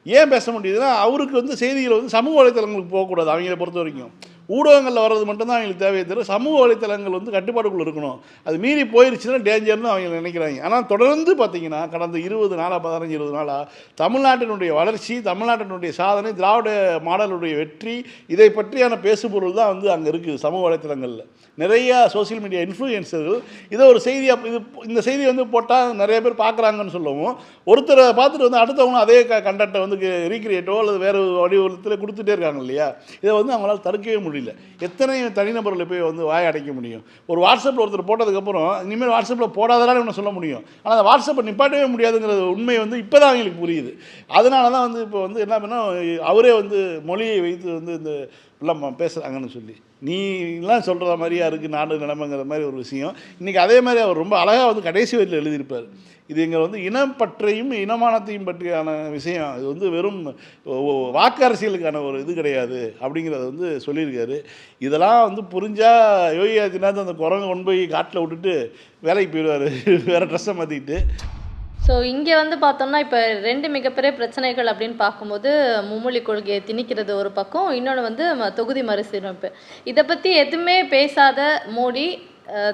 ஏன் பேச முடியுதுன்னா, அவருக்கு வந்து செய்திகள் வந்து சமூக வலைத்தளங்களுக்கு போகக்கூடாது. அவங்கள பொறுத்த வரைக்கும் ஊடகங்களில் வர்றது மட்டும்தான் அவங்களுக்கு தேவையை தவிர சமூக வலைத்தளங்கள் வந்து கட்டுப்பாடுக்குள்ளே இருக்கணும். அது மீறி போயிருச்சுன்னா டேஞ்சர்னு அவங்க நினைக்கிறாங்க. ஆனால் தொடர்ந்து பார்த்தீங்கன்னா கடந்த 20 நாளாக 15-20 நாளாக தமிழ்நாட்டினுடைய வளர்ச்சி, தமிழ்நாட்டினுடைய சாதனை, திராவிட மாடலுடைய வெற்றி, இதை பற்றியான பேசுபொருள் தான் வந்து அங்கே இருக்குது சமூக வலைத்தளங்களில். நிறையா சோசியல் மீடியா இன்ஃப்ளூயன்சர்கள் இதை ஒரு செய்தியாக இந்த செய்தி வந்து போட்டால் நிறைய பேர் பார்க்குறாங்கன்னு சொல்லவும், ஒருத்தரை பார்த்துட்டு வந்து அடுத்தவங்களும் அதே கண்டென்ட்டை வந்து ரீக்ரியேட்டோ அல்லது வேறு வடிவத்தில் கொடுத்துட்டே இருக்காங்க இல்லையா? இதை வந்து அவங்களால தடுக்கவே முடியல. எத்தனை தனிநபர்களை போய் வந்து வாயை அடைக்க முடியும்? ஒரு வாட்ஸ்அப்பில் ஒருத்தர் போட்டதுக்கப்புறம் இனிமேல் வாட்ஸ்அப்பில் போடாததானே ஒன்று சொல்ல முடியும். ஆனால் அந்த வாட்ஸ்அப்பை நிப்பாட்டவே முடியாதுங்கிற உண்மை வந்து இப்போ தான் அவங்களுக்கு புரியுது. அதனால தான் வந்து இப்போ வந்து என்ன பண்ணால் அவரே வந்து மொழியை வைத்து வந்து இந்த எல்லாம் பேசுகிறாங்கன்னு சொல்லி, நீலாம் சொல்கிற மாதிரியா இருக்குது நாடு நிலைமைங்கிற மாதிரி ஒரு விஷயம். இன்றைக்கி அதே மாதிரி அவர் ரொம்ப அழகாக வந்து கடைசி வரியில் எழுதியிருப்பார். இது எங்கள் வந்து இனப்பற்றையும் இனமானத்தையும் பற்றியான விஷயம். இது வந்து வெறும் வாக்கு அரசியலுக்கான ஒரு இது கிடையாது அப்படிங்கிறத வந்து சொல்லியிருக்காரு. இதெல்லாம் வந்து புரிஞ்சால் யோகி ஆதித்யநாத் அந்த குரங்கை கொண்டு போய் காட்டில் விட்டுட்டு வேலைக்கு போயிடுவார், வேறு ட்ரெஸ்ஸை மாற்றிக்கிட்டு. ஸோ இங்கே வந்து பார்த்தோம்னா இப்போ 2 மிகப்பெரிய பிரச்சனைகள் அப்படின்னு பார்க்கும்போது மும்மொழி கொள்கையை திணிக்கிறது ஒரு பக்கம், இன்னொன்று வந்து தொகுதி மறுசீரமைப்பு. இதை பற்றி எதுவுமே பேசாத மோடி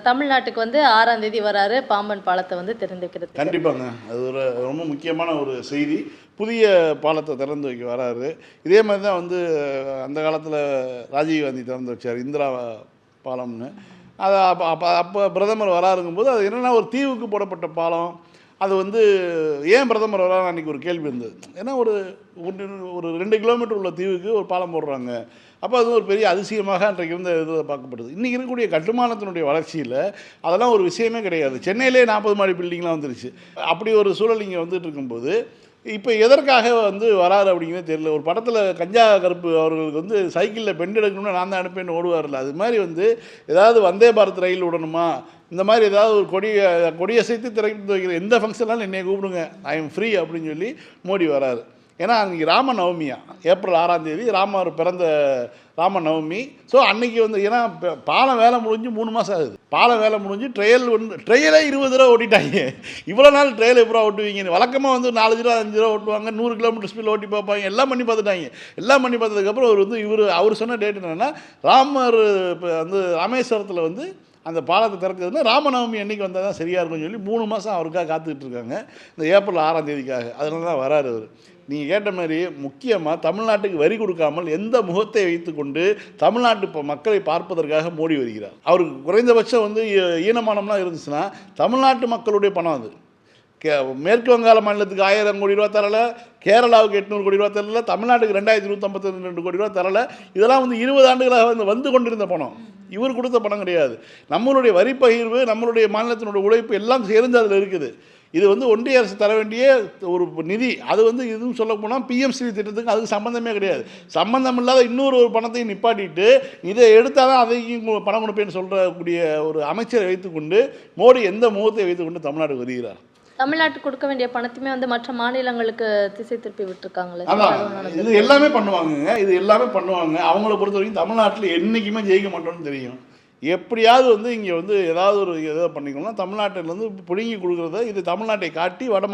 தமிழ்நாட்டுக்கு வந்து 6ஆம் தேதி வராரு பாம்பன் பாலத்தை வந்து திறந்துக்கிறது. கண்டிப்பாங்க, அது ஒரு ரொம்ப முக்கியமான ஒரு செய்தி. புதிய பாலத்தை திறந்து வைக்க வராரு. இதே மாதிரி தான் வந்து அந்த காலத்தில் ராஜீவ்காந்தி திறந்து வச்சார் இந்திரா பாலம்னு. அது அப்போ பிரதமர் வராருங்கும்போது அது என்னென்னா ஒரு தீவுக்கு போடப்பட்ட பாலம். அது வந்து ஏன் பிரதமர் வரான்னு அன்றைக்கி ஒரு கேள்வி இருந்தது. ஏன்னா ஒரு 2 கிலோமீட்டர் உள்ள தீவுக்கு ஒரு பாலம் போடுறாங்க. அப்போ அது ஒரு பெரிய அதிசயமாக அன்றைக்கு இருந்த இதில் பார்க்கப்படுது. இன்றைக்கி இருக்கக்கூடிய கட்டுமானத்தினுடைய வளர்ச்சியில் அதெல்லாம் ஒரு விஷயமே கிடையாது. சென்னையிலே 40 மாடி பில்டிங்லாம் வந்துருச்சு. அப்படி ஒரு சூழல் இங்கே வந்துட்டு இருக்கும்போது இப்போ எதற்காக வந்து வராரு அப்படிங்கிறதே தெரியல. ஒரு படத்தில் கஞ்சா கருப்பு அவர்களுக்கு வந்து சைக்கிளில் பெண்ட் எடுக்கணும்னு நான் தான் அனுப்பேன்னு ஓடுவார்ல, அது மாதிரி வந்து ஏதாவது வந்தே பாரத் ரயில் விடணுமா, இந்த மாதிரி ஏதாவது ஒரு கொடியசைத்து திறந்து வைக்கிற எந்த ஃபங்க்ஷனாலும் என்னை கூப்பிடுங்க, ஐ எம் ஃப்ரீ அப்படின்னு சொல்லி மோடி வராரு. ஏன்னா அன்றைக்கி ராம நவமியா, ஏப்ரல் 6ஆம் தேதி ராமர் பிறந்த ராம நவமி. ஸோ அன்றைக்கி வந்து ஏன்னா பாலம் வேலை முடிஞ்சு 3 மாதம் ஆகுது. பாலம் வேலை முடிஞ்சு ட்ரையலே 20 தடவை ஓட்டிட்டாங்க. இவ்வளோ நாள் ட்ரையல் எப்போ ஓட்டுவீங்க? வழக்கமாக வந்து 4 தடவை 5 தடவை ஓட்டுவாங்க, 100 கிலோமீட்டர் ஸ்பீடில் ஓட்டி பார்ப்பாங்க. எல்லாம் பண்ணி பார்த்துட்டாங்க. எல்லாம் பண்ணி பார்த்ததுக்கப்புறம் அவர் வந்து அவர் சொன்ன டேட் என்னென்னா, ராமர் வந்து ராமேஸ்வரத்தில் வந்து அந்த பாலத்தை திறக்கிறதுனா ராமநவமி அன்றைக்கி வந்தால் தான் சரியாக இருக்கும்னு சொல்லி 3 மாதம் அவருக்காக காத்துக்கிட்டு இருக்காங்க, இந்த ஏப்ரல் 6ஆம் தேதிக்காக. அதனால தான் வராரு அவர். நீங்கள் கேட்ட மாதிரி முக்கியமாக தமிழ்நாட்டுக்கு வரி கொடுக்காமல் எந்த முகத்தை வைத்துக்கொண்டு தமிழ்நாட்டு மக்களை பார்ப்பதற்காக மோடி வருகிறார். அவருக்கு குறைந்தபட்சம் வந்து ஈனமானம்லாம் இருந்துச்சுன்னா தமிழ்நாட்டு மக்களுடைய பணம் அது. மேற்கு வங்காள மாநிலத்துக்கு 1000 கோடி ரூபா தரலை, கேரளாவுக்கு 800 கோடி ரூபா தரலை, தமிழ்நாட்டுக்கு 2152 கோடி ரூபா தரலை. இதெல்லாம் வந்து 20 ஆண்டுகளாக வந்து கொண்டிருந்த பணம். இவர் கொடுத்த பணம் கிடையாது. நம்மளுடைய வரி பகிர்வு, நம்மளுடைய மாநிலத்தினுடைய உழைப்பு எல்லாம் சேர்ந்து அதில் இருக்குது. இது வந்து ஒன்றிய அரசு தர வேண்டிய ஒரு நிதி. அது வந்து இதுவும் சொல்ல போனால் பிஎம்ஸ்ரீ திட்டத்துக்கு அதுக்கு சம்மந்தமே கிடையாது. சம்மந்தம் இல்லாத இன்னொரு பணத்தையும் நிப்பாட்டிட்டு இதை எடுத்தால் தான் அதையும் பணம் கொடுப்பேன்னு சொல்கிறக்கூடிய ஒரு அமைச்சரை வைத்துக்கொண்டு மோடி எந்த முகத்தை வைத்துக்கொண்டு தமிழ்நாடு வருகிறார்? தமிழ்நாட்டுக்கு கொடுக்க வேண்டிய பணத்தையுமே வந்து மற்ற மாநிலங்களுக்கு திசை திருப்பி விட்டுருக்காங்களே. இது எல்லாமே பண்ணுவாங்க, இது எல்லாமே பண்ணுவாங்க. அவங்கள பொறுத்த வரைக்கும் தமிழ்நாட்டில் என்றைக்குமே ஜெயிக்க மாட்டோம்னு தெரியும். எப்படியாவது வந்து இங்கே வந்து ஏதாவது ஒரு எதாவது பண்ணிக்கணும்னா தமிழ்நாட்டிலேருந்து பிடுங்கி கொடுக்குறத இது தமிழ்நாட்டை காட்டி வட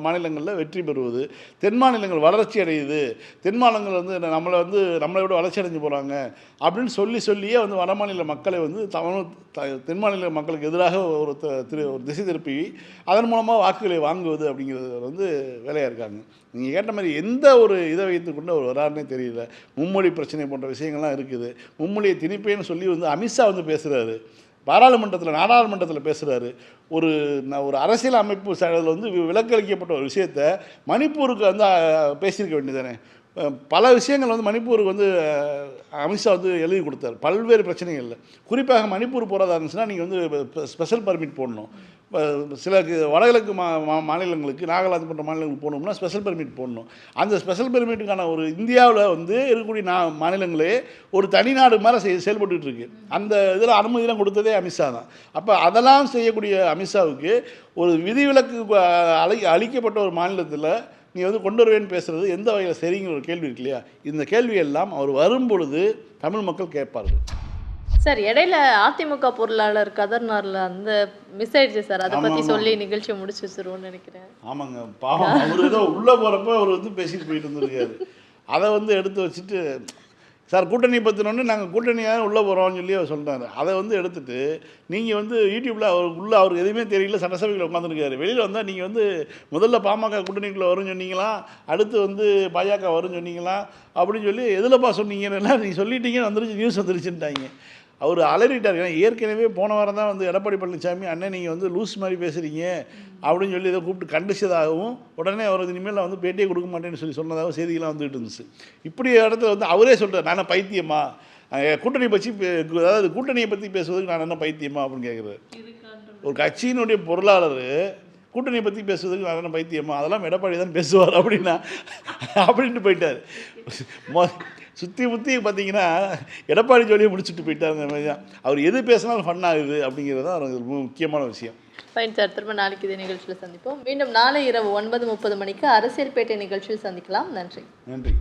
மாநிலங்களில் வெற்றி பெறுவது. தென் மாநிலங்கள் வளர்ச்சி அடையுது, தென் மாநிலங்கள் வந்து நம்மளை விட வளர்ச்சி அடைஞ்சு போகிறாங்க அப்படின்னு சொல்லியே வந்து வட மாநில மக்களை வந்து தென் மாநில மக்களுக்கு எதிராக ஒரு திசை திருப்பி அதன் மூலமாக வாக்குகளை வாங்குவது அப்படிங்கிறது வந்து வேலையாக இருக்காங்க. நீங்கள் கேட்ட மாதிரி எந்த ஒரு இதை வைத்துக்கொண்டு அவர் வராருன்னே தெரியல. மும்மொழி பிரச்சனை போன்ற விஷயங்கள்லாம் இருக்குது. மும்மொழியை திணிப்பேன்னு சொல்லி வந்து அமித்ஷா வந்து பேசுகிறாரு, நாடாளுமன்றத்தில் பேசுகிறாரு. ஒரு அரசியல் அமைப்பு அதில் வந்து விலக்களிக்கப்பட்ட ஒரு விஷயத்தை மணிப்பூருக்கு வந்து பேசியிருக்க வேண்டியதானே. பல விஷயங்கள் வந்து மணிப்பூருக்கு வந்து அமித்ஷா வந்து எழுதி கொடுத்தார் பல்வேறு பிரச்சனைகளில். குறிப்பாக மணிப்பூர் போகிறதா இருந்துச்சுன்னா நீங்கள் வந்து ஸ்பெஷல் பர்மிட் போடணும். சில வடகிழக்கு மாநிலங்களுக்கு, நாகாலாந்து போன்ற மாநிலங்களுக்கு போகணும்னா ஸ்பெஷல் பெர்மிட் போடணும். அந்த ஸ்பெஷல் பெர்மிட்டுக்கான ஒரு இந்தியாவில் வந்து இருக்கக்கூடிய மாநிலங்களே ஒரு தனிநாடு மாதிரி செயல்பட்டு இருக்கு. அந்த இதில் அனுமதியெலாம் கொடுத்ததே அமித்ஷா தான். அப்போ அதெல்லாம் செய்யக்கூடிய அமித்ஷாவுக்கு ஒரு விதிவிலக்கு அளிக்கப்பட்ட ஒரு மாநிலத்தில் நீ வந்து கொண்டு வருவேன்னு பேசுகிறது எந்த வகையில் சரிங்கிற ஒரு கேள்வி இருக்கு இல்லையா? இந்த கேள்வியெல்லாம் அவர் வரும்பொழுது தமிழ் மக்கள் கேட்பார்கள். சார், இடையில அதிமுக பொருளாளர் கதர்னார்ல அந்த மிஸ் ஆயிடுச்சு சார், அதை பற்றி சொல்லி நிகழ்ச்சியை முடிச்சு வச்சிருவோம்னு நினைக்கிறேன். ஆமாங்க, பாவம். அவர் ஏதோ உள்ளே போகிறப்ப அவர் வந்து பேசிட்டு போயிட்டு இருந்திருக்காரு. அதை வந்து எடுத்து வச்சுட்டு சார் கூட்டணி பற்றினோன்னு நாங்கள் கூட்டணியாக உள்ளே போகிறோம்னு சொல்லி அவர் சொல்கிறாரு. அதை வந்து எடுத்துகிட்டு நீங்கள் வந்து யூடியூப்பில் அவருக்கு எதுவுமே தெரியல, சட்டசபையில் உட்காந்துருக்காரு. வெளியில் வந்தால் நீங்கள் வந்து முதல்ல பாமக கூட்டணிக்குள்ளே வரும்னு சொன்னீங்களா, அடுத்து வந்து பாஜக வரும்னு சொன்னீங்களா அப்படின்னு சொல்லி எதுலப்பா சொன்னீங்கன்னா நீங்கள் சொல்லிட்டீங்கன்னு வந்துருச்சு, நியூஸ் வந்துருச்சுன்ட்டாங்க. அவர் அலறிட்டார். ஏன்னா ஏற்கனவே போன வாரம் தான் வந்து எடப்பாடி பழனிசாமி அண்ணன் நீங்கள் வந்து லூஸ் மாதிரி பேசுகிறீங்க அப்படின்னு சொல்லி இதை கூப்பிட்டு கண்டிச்சதாகவும், உடனே அவர் இனிமேல் வந்து பேட்டியே கொடுக்க மாட்டேன்னு சொன்னதாகவும் செய்திகளாக வந்துகிட்டு இருந்துச்சு. இப்படி இடத்துல வந்து அவரே சொல்கிறார், நான் பைத்தியமா, கூட்டணி பற்றி அதாவது கூட்டணியை பற்றி பேசுவதுக்கு நான் என்ன பைத்தியமா அப்படின்னு கேட்குறாரு. ஒரு கட்சியினுடைய பொருளாளர் கூட்டணியை பற்றி பேசுவதுக்கு நான் என்ன பைத்தியமா, அதெல்லாம் எடப்பாடி தான் பேசுவார் அப்படின்ட்டு போயிட்டார். சுற்றி முற்றி பார்த்தீங்கன்னா எடப்பாடி ஜோலியை முடிச்சுட்டு போயிட்டார். அந்த மாதிரி தான் அவர் எது பேசினாலும் ஃபன் ஆகுது அப்படிங்கிறது தான் ரொம்ப முக்கியமான விஷயம். ஃபைன் சார், திரும்ப நாளைக்கு இதே நிகழ்ச்சியில் சந்திப்போம். மீண்டும் நாளை இரவு 9:30 மணிக்கு அரசியல் பேட்டை நிகழ்ச்சியில் சந்திக்கலாம். நன்றி. நன்றி.